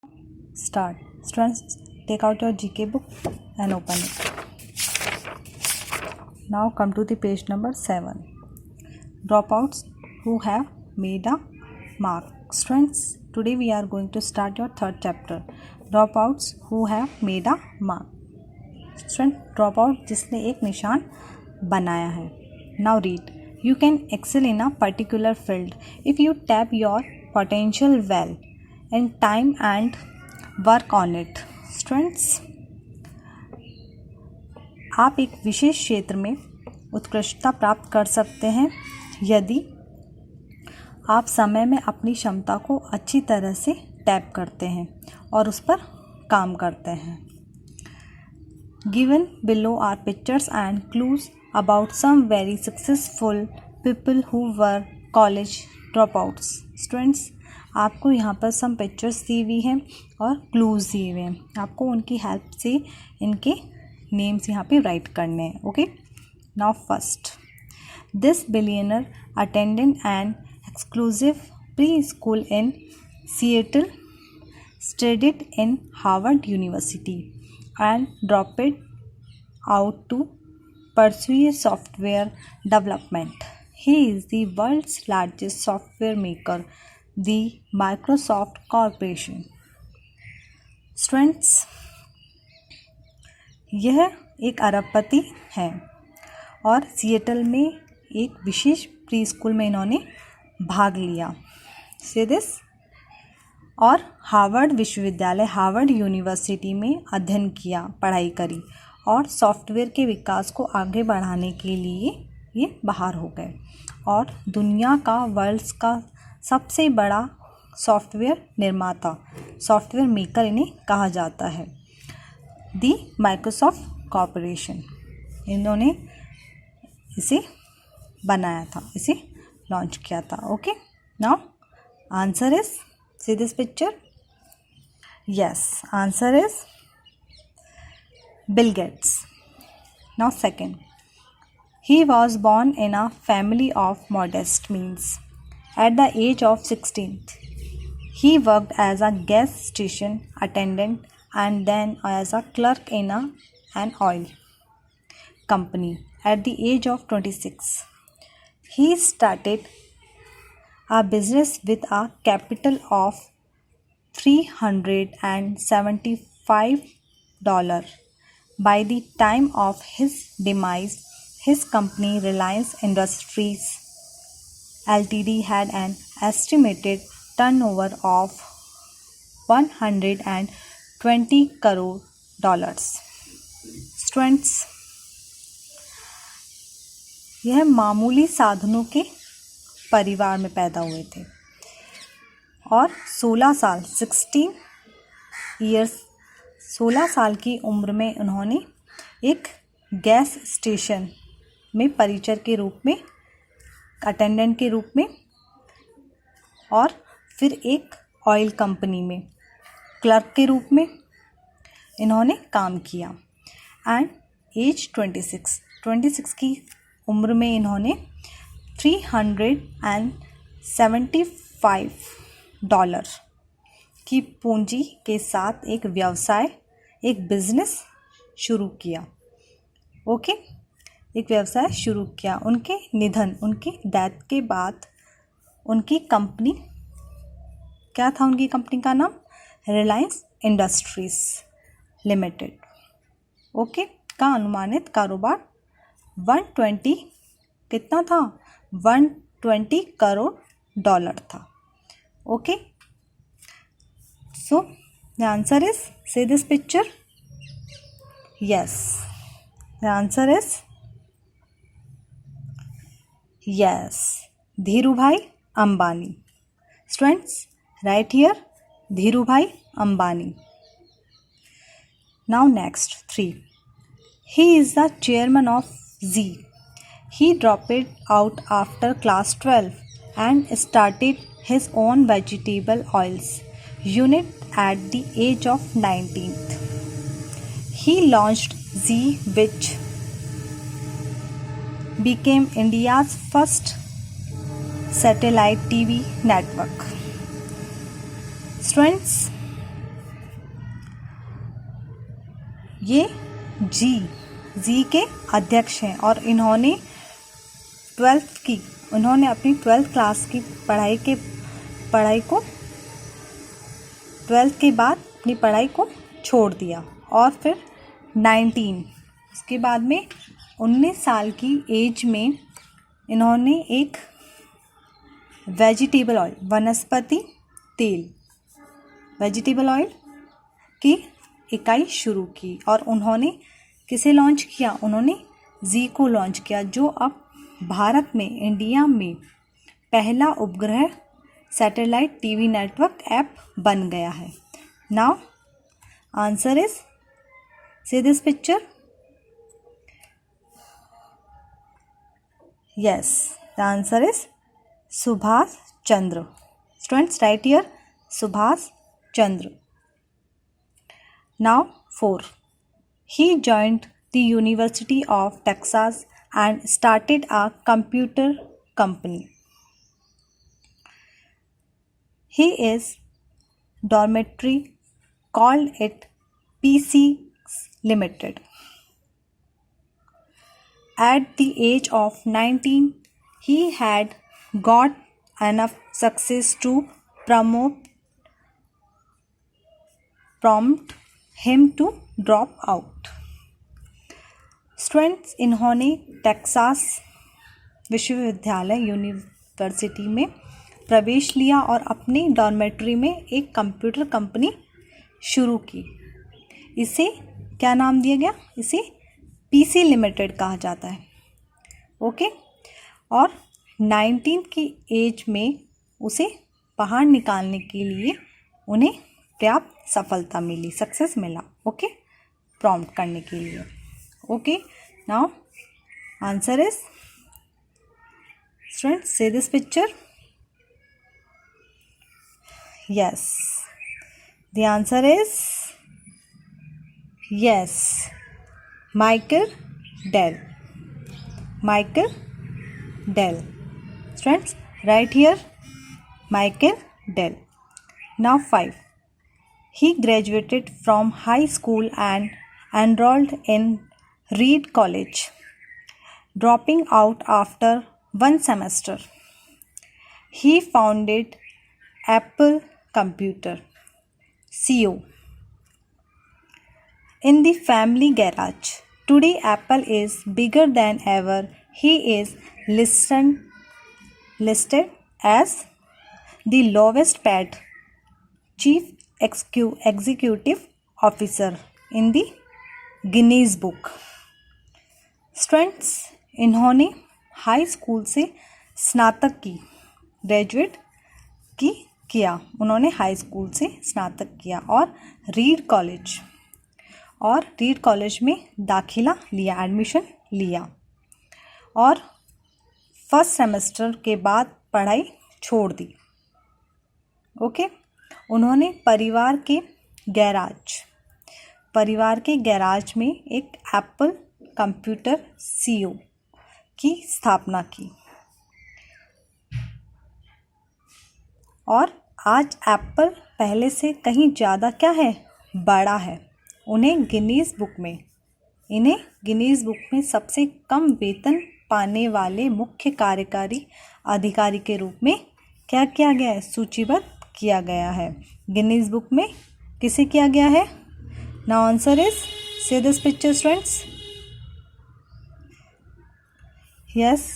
Start. Students, take out your GK book and open it. Now come to the page number 7. Dropouts who have made a mark. Students, today we are going to start your third chapter. Dropouts who have made a mark. Student, dropout जिसने एक निशान बनाया है. Now read. You can excel in a particular field if you tap your potential well in time and work on it. Students, आप एक विशेष क्षेत्र में उत्कृष्टता प्राप्त कर सकते हैं यदि आप समय में अपनी क्षमता को अच्छी तरह से टैप करते हैं और उस पर काम करते हैं. Given below are pictures and clues about some very successful people who were college dropouts. Students, आपको यहाँ पर some pictures दी हुई हैं और clues दिए हुए हैं. आपको उनकी हेल्प से इनके नेम्स यहाँ पे राइट करने हैं. Okay, now first, this billionaire attended an exclusive preschool in Seattle, studied in Harvard University, and dropped out to pursue software development. He is the world's largest software maker, the Microsoft Corporation. Students, यह एक अरबपति है और Seattle में एक विशेष pre school में इन्होंने भाग लिया. से दिस, और हार्वर्ड विश्वविद्यालय हार्वर्ड यूनिवर्सिटी में अध्ययन किया, पढ़ाई करी और सॉफ्टवेयर के विकास को आगे बढ़ाने के लिए ये बाहर हो गए और दुनिया का वर्ल्ड्स का सबसे बड़ा सॉफ्टवेयर निर्माता, सॉफ्टवेयर मेकर इन्हें कहा जाता है. दी माइक्रोसॉफ्ट कॉर्पोरेशन, इन्होंने इसे बनाया था, इसे लॉन्च किया था. Okay, now answer is, see this picture? Yes, answer is Bill Gates. Now second, he was born in a family of modest means. At the age of 16, he worked as a gas station attendant and then as a clerk in an oil company. At the age of 26, he started a business with a capital of $375. By the time of his demise, his company Reliance Industries Ltd had an estimated turnover of $120 crore. Students, यह मामूली साधनों के परिवार में पैदा हुए थे और 16 साल की उम्र में उन्होंने एक गैस स्टेशन में परिचर के रूप में, अटेंडेंट के रूप में और फिर एक ऑयल कंपनी में क्लर्क के रूप में इन्होंने काम किया. एंड एज 26 की उम्र में इन्होंने $375 की पूंजी के साथ एक व्यवसाय, एक बिजनेस शुरू किया. ओके, एक व्यवसाय शुरू किया. उनके निधन, उनकी डेथ के बाद उनकी कंपनी, क्या था उनकी कंपनी का नाम? Reliance industries limited. ओके, का अनुमानित कारोबार 120 कितना था? $120 करोड़ था. Okay, so the answer is, see this picture? Yes, the answer is yes, Dhirubhai Ambani. Students, right here, Dhirubhai Ambani. Now next, 3. He is the chairman of Z. He dropped out after class 12 and started his own vegetable oils unit at the age of 19. He launched Z, which became India's first satellite TV network. Students, ये जी के अध्यक्ष हैं और इन्होंने अपनी 12th class की पढ़ाई को 12th के बाद अपनी पढ़ाई को छोड़ दिया और फिर उसके बाद में 19 साल की एज में इन्होंने एक वेजिटेबल ऑयल, वनस्पति ऑयल की इकाई शुरू की और उन्होंने किसे लॉन्च किया? उन्होंने जी को लॉन्च किया, जो अब भारत में, इंडिया में पहला उपग्रह सैटेलाइट टीवी नेटवर्क ऐप बन गया है। Now answer is, see this picture? Yes, the answer is Subhash Chandra. Students, write here Subhash Chandra. Now 4. He joined the University of Texas and started a computer company. He is dormitory called it PC Limited. At the age of 19, he had got enough success to prompt him to drop out. Students, इन्होंने Texas विश्वविद्यालय university में प्रवेश लिया और अपनी dormitory में एक computer company शुरू की। इसे क्या नाम दिया गया? इसे पीसी लिमिटेड कहा जाता है। ओके, और 19 की एज में उसे बाहर निकालने के लिए उन्हें पर्याप्त सफलता मिली, सक्सेस मिला। ओके, प्रॉम्प्ट करने के लिए। Okay, now answer is, students see this picture. Yes, the answer is yes, Michael Dell. Students, write here Michael Dell. Now 5. He graduated from high school and enrolled in Reed College, dropping out after one semester. He founded Apple Computer Co. in the family garage. Today Apple is bigger than ever. He is listed as the lowest paid chief executive officer in the Guinness Book. Students, इन्होंने high school से स्नातक की, graduate किया, उन्होंने high school से स्नातक किया और रीड कॉलेज में दाखिला लिया, एडमिशन लिया और फर्स्ट सेमेस्टर के बाद पढ़ाई छोड़ दी। ओके, उन्होंने परिवार के गैराज में एक एप्पल कंप्यूटर सीओ की स्थापना की और आज एप्पल पहले से कहीं ज़्यादा क्या है, बड़ा है। इन्हें गिनीज बुक में सबसे कम वेतन पाने वाले मुख्य कार्यकारी अधिकारी के रूप में क्या किया गया है, सूचीबद्ध किया गया है। गिनीज बुक में किसे किया गया है? नाउ आंसर इज, से दिस पिक्चर स्टूडेंट्स। यस,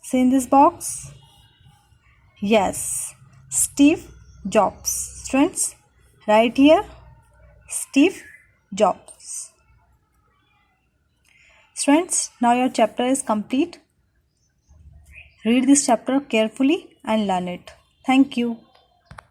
से in this box. Yes, Steve jobs. Students, right here Steve Jobs. Students, now your chapter is complete. Read this chapter carefully and learn it. Thank you.